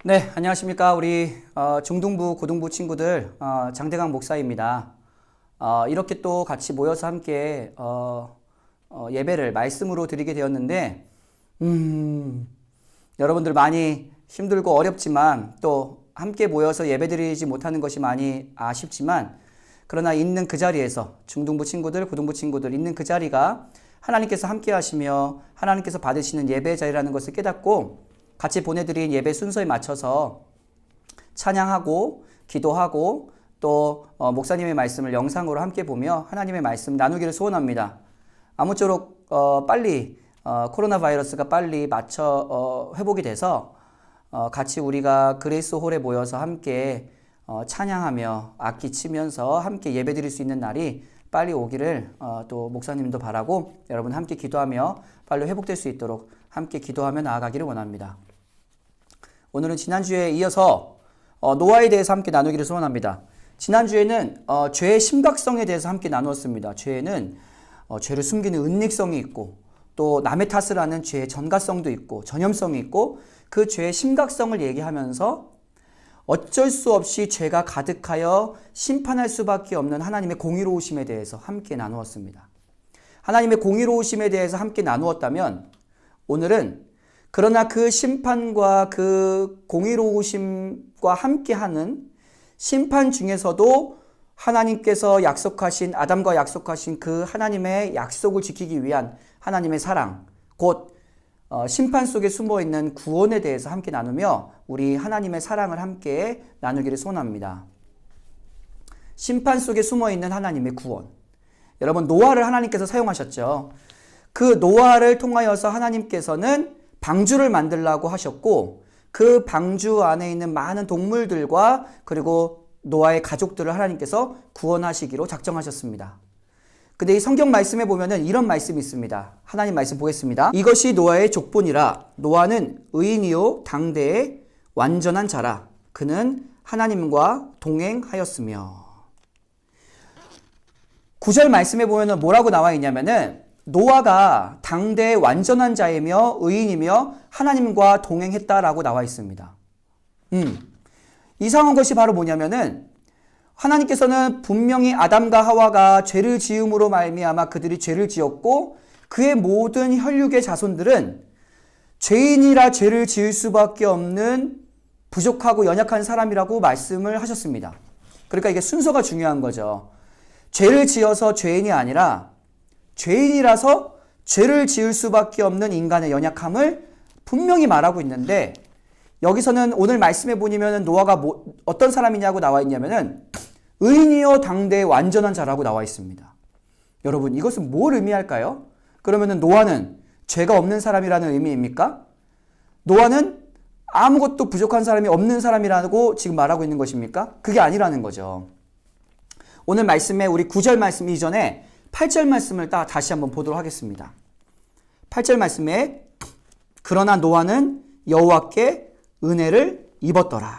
네, 안녕하십니까. 우리 중등부, 고등부 친구들 장대강 목사입니다. 이렇게 또 같이 모여서 함께 예배를 말씀으로 드리게 되었는데 여러분들 많이 힘들고 어렵지만 또 함께 모여서 예배 드리지 못하는 것이 많이 아쉽지만 그러나 있는 그 자리에서 중등부 친구들, 고등부 친구들 있는 그 자리가 하나님께서 함께 하시며 하나님께서 받으시는 예배 자리라는 것을 깨닫고 같이 보내드린 예배 순서에 맞춰서 찬양하고 기도하고 또 목사님의 말씀을 영상으로 함께 보며 하나님의 말씀 나누기를 소원합니다. 아무쪼록 빨리 코로나 바이러스가 빨리 회복이 돼서 같이 우리가 그레이스 홀에 모여서 함께 찬양하며 악기 치면서 함께 예배 드릴 수 있는 날이 빨리 오기를 또 목사님도 바라고 여러분 함께 기도하며 빨리 회복될 수 있도록 함께 기도하며 나아가기를 원합니다. 오늘은 지난주에 이어서 노아에 대해서 함께 나누기를 소원합니다. 지난주에는 죄의 심각성에 대해서 함께 나누었습니다. 죄는 죄를 숨기는 은닉성이 있고 또 남의 탓을 하는 죄의 전가성도 있고 전염성이 있고 그 죄의 심각성을 얘기하면서 어쩔 수 없이 죄가 가득하여 심판할 수밖에 없는 하나님의 공의로우심에 대해서 함께 나누었습니다. 하나님의 공의로우심에 대해서 함께 나누었다면 오늘은 그러나 그 심판과 그 공의로우심과 함께하는 심판 중에서도 하나님께서 약속하신 아담과 약속하신 그 하나님의 약속을 지키기 위한 하나님의 사랑 곧 심판 속에 숨어있는 구원에 대해서 함께 나누며 우리 하나님의 사랑을 함께 나누기를 소원합니다. 심판 속에 숨어있는 하나님의 구원. 여러분 노아를 하나님께서 사용하셨죠. 그 노아를 통하여서 하나님께서는 방주를 만들라고 하셨고 그 방주 안에 있는 많은 동물들과 그리고 노아의 가족들을 하나님께서 구원하시기로 작정하셨습니다. 근데 이 성경 말씀에 보면은 이런 말씀이 있습니다. 하나님 말씀 보겠습니다. 이것이 노아의 족본이라 노아는 의인이요 당대의 완전한 자라 그는 하나님과 동행하였으며 9절 말씀에 보면은 뭐라고 나와 있냐면은 노아가 당대의 완전한 자이며 의인이며 하나님과 동행했다라고 나와 있습니다. 이상한 것이 바로 뭐냐면은 하나님께서는 분명히 아담과 하와가 죄를 지음으로 말미암아 그들이 죄를 지었고 그의 모든 혈육의 자손들은 죄인이라 죄를 지을 수밖에 없는 부족하고 연약한 사람이라고 말씀을 하셨습니다. 그러니까 이게 순서가 중요한 거죠. 죄를 지어서 죄인이 아니라 죄인이라서 죄를 지을 수밖에 없는 인간의 연약함을 분명히 말하고 있는데 여기서는 오늘 말씀해 보면 노아가 어떤 사람이냐고 나와 있냐면은 의인이요 당대의 완전한 자라고 나와 있습니다. 여러분 이것은 뭘 의미할까요? 그러면은 노아는 죄가 없는 사람이라는 의미입니까? 노아는 아무것도 부족한 사람이 없는 사람이라고 지금 말하고 있는 것입니까? 그게 아니라는 거죠. 오늘 말씀에 우리 9절 말씀 이전에 8절 말씀을 다시 한번 보도록 하겠습니다. 8절 말씀에 그러나 노아는 여호와께 은혜를 입었더라.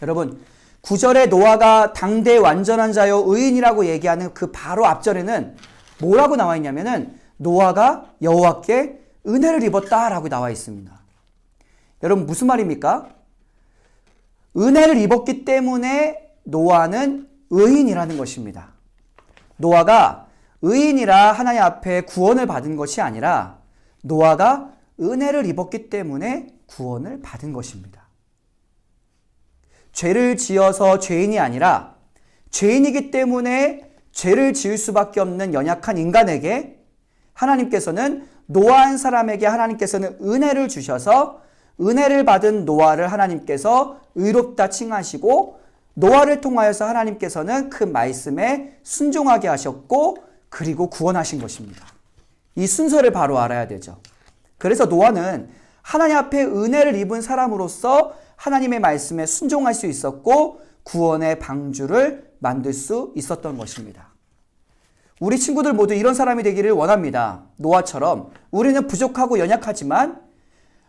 여러분 9절에 노아가 당대 완전한 자여 의인이라고 얘기하는 그 바로 앞절에는 뭐라고 나와 있냐면은 노아가 여호와께 은혜를 입었다라고 나와 있습니다. 여러분 무슨 말입니까? 은혜를 입었기 때문에 노아는 의인이라는 것입니다. 노아가 의인이라 하나님 앞에 구원을 받은 것이 아니라 노아가 은혜를 입었기 때문에 구원을 받은 것입니다. 죄를 지어서 죄인이 아니라 죄인이기 때문에 죄를 지을 수밖에 없는 연약한 인간에게 하나님께서는 노아 한 사람에게 하나님께서는 은혜를 주셔서 은혜를 받은 노아를 하나님께서 의롭다 칭하시고 노아를 통하여서 하나님께서는 그 말씀에 순종하게 하셨고 그리고 구원하신 것입니다. 이 순서를 바로 알아야 되죠. 그래서 노아는 하나님 앞에 은혜를 입은 사람으로서 하나님의 말씀에 순종할 수 있었고 구원의 방주를 만들 수 있었던 것입니다. 우리 친구들 모두 이런 사람이 되기를 원합니다. 노아처럼 우리는 부족하고 연약하지만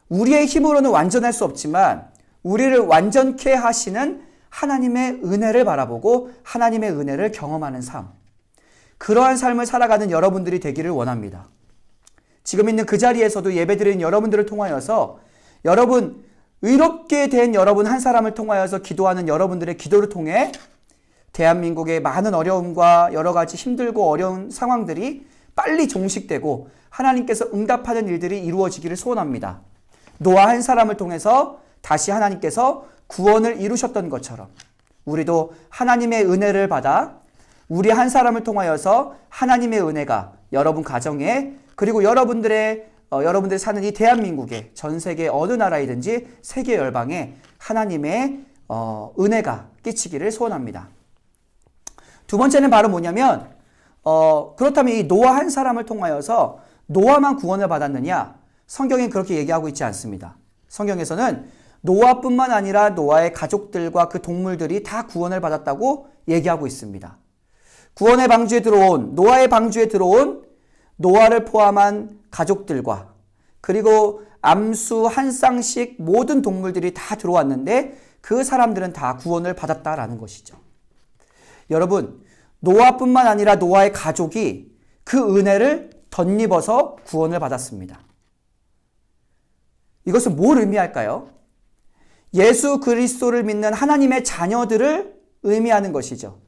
우리의 힘으로는 완전할 수 없지만 우리를 완전케 하시는 하나님의 은혜를 바라보고 하나님의 은혜를 경험하는 삶. 그러한 삶을 살아가는 여러분들이 되기를 원합니다. 지금 있는 그 자리에서도 예배드리는 여러분들을 통하여서 여러분 의롭게 된 여러분 한 사람을 통하여서 기도하는 여러분들의 기도를 통해 대한민국의 많은 어려움과 여러 가지 힘들고 어려운 상황들이 빨리 종식되고 하나님께서 응답하는 일들이 이루어지기를 소원합니다. 노아 한 사람을 통해서 다시 하나님께서 구원을 이루셨던 것처럼 우리도 하나님의 은혜를 받아 우리 한 사람을 통하여서 하나님의 은혜가 여러분 가정에 그리고 여러분들이 사는 이 대한민국에 전 세계 어느 나라이든지 세계 열방에 하나님의 은혜가 끼치기를 소원합니다. 두 번째는 바로 뭐냐면 그렇다면 이 노아 한 사람을 통하여서 노아만 구원을 받았느냐? 성경엔 그렇게 얘기하고 있지 않습니다. 성경에서는 노아뿐만 아니라 노아의 가족들과 그 동물들이 다 구원을 받았다고 얘기하고 있습니다. 구원의 방주에 들어온 노아의 방주에 들어온 노아를 포함한 가족들과 그리고 암수 한 쌍씩 모든 동물들이 다 들어왔는데 그 사람들은 다 구원을 받았다라는 것이죠. 여러분, 노아뿐만 아니라 노아의 가족이 그 은혜를 덧입어서 구원을 받았습니다. 이것은 뭘 의미할까요? 예수 그리스도를 믿는 하나님의 자녀들을 의미하는 것이죠.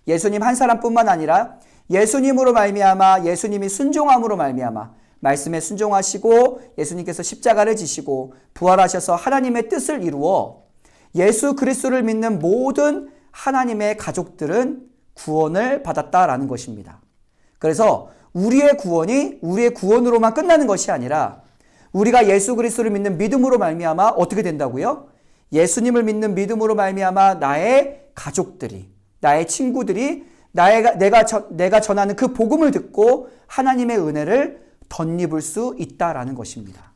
예수님 한 사람뿐만 아니라 예수님으로 말미암아 예수님이 순종함으로 말미암아 말씀에 순종하시고 예수님께서 십자가를 지시고 부활하셔서 하나님의 뜻을 이루어 예수 그리스도를 믿는 모든 하나님의 가족들은 구원을 받았다라는 것입니다. 그래서 우리의 구원이 우리의 구원으로만 끝나는 것이 아니라 우리가 예수 그리스도를 믿는 믿음으로 말미암아 어떻게 된다고요? 예수님을 믿는 믿음으로 말미암아 나의 가족들이, 나의 친구들이 내가 전하는 그 복음을 듣고 하나님의 은혜를 덧입을 수 있다라는 것입니다.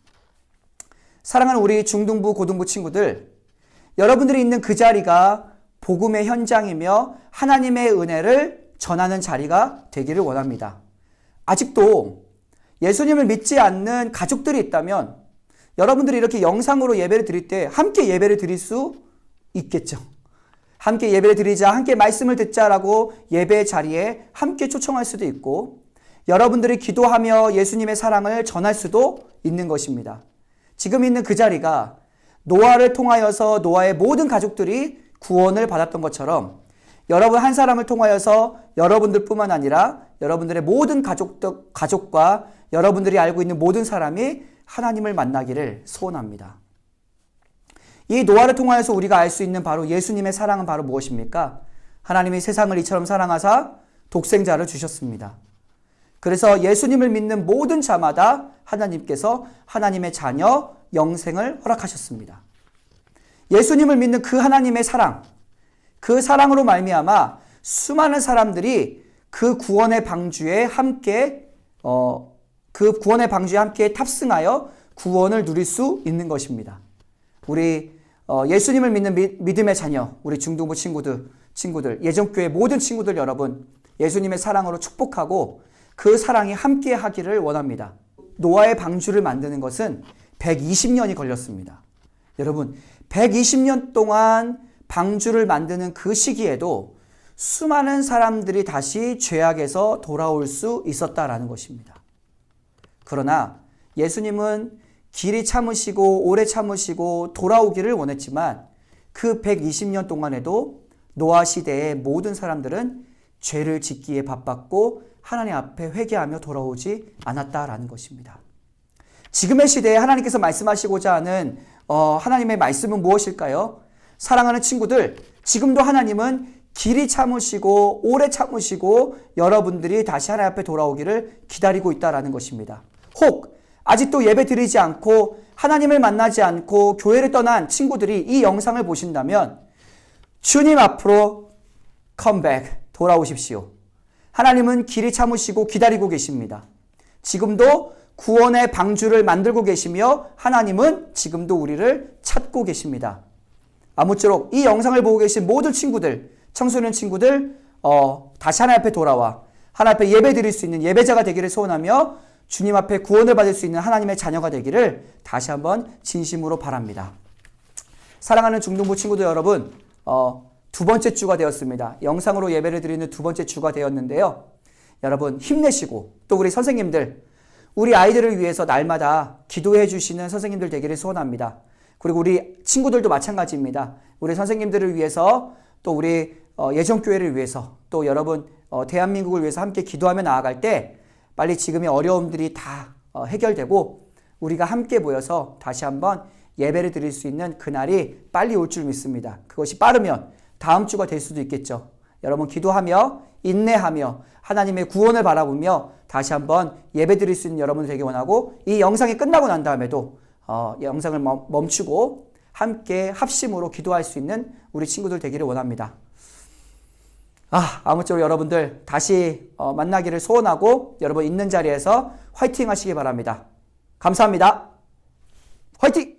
사랑하는 우리 중등부, 고등부 친구들, 여러분들이 있는 그 자리가 복음의 현장이며 하나님의 은혜를 전하는 자리가 되기를 원합니다. 아직도 예수님을 믿지 않는 가족들이 있다면 여러분들이 이렇게 영상으로 예배를 드릴 때 함께 예배를 드릴 수 있겠죠. 함께 예배를 드리자, 함께 말씀을 듣자라고 예배 자리에 함께 초청할 수도 있고 여러분들이 기도하며 예수님의 사랑을 전할 수도 있는 것입니다. 지금 있는 그 자리가 노아를 통하여서 노아의 모든 가족들이 구원을 받았던 것처럼 여러분 한 사람을 통하여서 여러분들뿐만 아니라 여러분들의 모든 가족과 여러분들이 알고 있는 모든 사람이 하나님을 만나기를 소원합니다. 이 노아를 통하여서 우리가 알 수 있는 바로 예수님의 사랑은 바로 무엇입니까? 하나님이 세상을 이처럼 사랑하사 독생자를 주셨습니다. 그래서 예수님을 믿는 모든 자마다 하나님께서 하나님의 자녀 영생을 허락하셨습니다. 예수님을 믿는 그 하나님의 사랑, 그 사랑으로 말미암아 수많은 사람들이 그 구원의 방주에 함께 탑승하여 구원을 누릴 수 있는 것입니다. 우리 예수님을 믿는 믿음의 자녀, 우리 중등부 친구들, 예전교회 모든 친구들 여러분, 예수님의 사랑으로 축복하고 그 사랑이 함께 하기를 원합니다. 노아의 방주를 만드는 것은 120년이 걸렸습니다. 여러분, 120년 동안 방주를 만드는 그 시기에도 수많은 사람들이 다시 죄악에서 돌아올 수 있었다라는 것입니다. 그러나 예수님은 길이 참으시고 오래 참으시고 돌아오기를 원했지만 그 120년 동안에도 노아 시대의 모든 사람들은 죄를 짓기에 바빴고 하나님 앞에 회개하며 돌아오지 않았다라는 것입니다. 지금의 시대에 하나님께서 말씀하시고자 하는 하나님의 말씀은 무엇일까요? 사랑하는 친구들, 지금도 하나님은 길이 참으시고 오래 참으시고 여러분들이 다시 하나님 앞에 돌아오기를 기다리고 있다라는 것입니다. 혹 아직도 예배 드리지 않고 하나님을 만나지 않고 교회를 떠난 친구들이 이 영상을 보신다면 주님 앞으로 컴백, 돌아오십시오. 하나님은 길이 참으시고 기다리고 계십니다. 지금도 구원의 방주를 만들고 계시며 하나님은 지금도 우리를 찾고 계십니다. 아무쪼록 이 영상을 보고 계신 모든 친구들, 청소년 친구들 다시 하나님 앞에 돌아와 하나님 앞에 예배 드릴 수 있는 예배자가 되기를 소원하며 주님 앞에 구원을 받을 수 있는 하나님의 자녀가 되기를 다시 한번 진심으로 바랍니다. 사랑하는 중등부 친구들 여러분, 두 번째 주가 되었습니다. 영상으로 예배를 드리는 두 번째 주가 되었는데요. 여러분 힘내시고 또 우리 선생님들, 우리 아이들을 위해서 날마다 기도해 주시는 선생님들 되기를 소원합니다. 그리고 우리 친구들도 마찬가지입니다. 우리 선생님들을 위해서 또 우리 예정교회를 위해서 또 여러분 대한민국을 위해서 함께 기도하며 나아갈 때 빨리 지금의 어려움들이 다 해결되고 우리가 함께 모여서 다시 한번 예배를 드릴 수 있는 그날이 빨리 올 줄 믿습니다. 그것이 빠르면 다음 주가 될 수도 있겠죠. 여러분 기도하며 인내하며 하나님의 구원을 바라보며 다시 한번 예배 드릴 수 있는 여러분 되기 원하고 이 영상이 끝나고 난 다음에도 영상을 멈추고 함께 합심으로 기도할 수 있는 우리 친구들 되기를 원합니다. 아무쪼록 여러분들 다시 만나기를 소원하고 여러분 있는 자리에서 화이팅 하시기 바랍니다. 감사합니다. 화이팅!